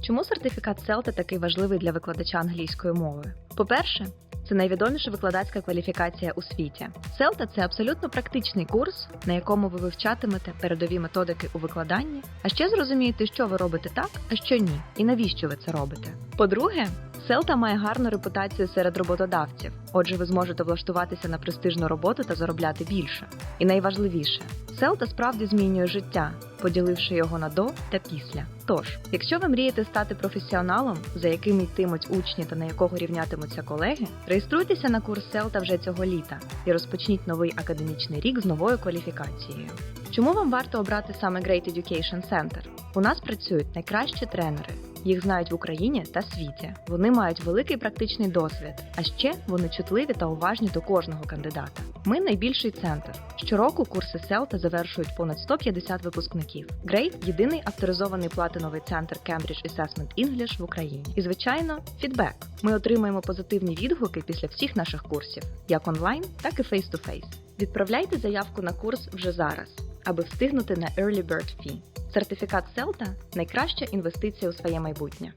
Чому сертифікат CELTA такий важливий для викладача англійської мови? По-перше, це найвідоміша викладацька кваліфікація у світі. CELTA – це абсолютно практичний курс, на якому ви вивчатимете передові методики у викладанні, а ще зрозумієте, що ви робите так, а що ні, і навіщо ви це робите. По-друге, CELTA має гарну репутацію серед роботодавців, отже ви зможете влаштуватися на престижну роботу та заробляти більше. І найважливіше, CELTA справді змінює життя, поділивши його на до та після. Тож, якщо ви мрієте стати професіоналом, за яким йтимуть учні та на якого рівнятимуться колеги, реєструйтеся на курс CELTA вже цього літа і розпочніть новий академічний рік з новою кваліфікацією. Чому вам варто обрати саме Great Education Center? У нас працюють найкращі тренери. Їх знають в Україні та світі. Вони мають великий практичний досвід, а ще вони чутливі та уважні до кожного кандидата. Ми найбільший центр. Щороку курси CELTA завершують понад 150 випускників. Great – єдиний авторизований платиновий центр Cambridge Assessment English в Україні. І, звичайно, фідбек. Ми отримаємо позитивні відгуки після всіх наших курсів, як онлайн, так і face-to-face. Відправляйте заявку на курс вже зараз, аби встигнути на Early Bird Fee. Сертифікат CELTA – найкраща інвестиція у своє майбутнє.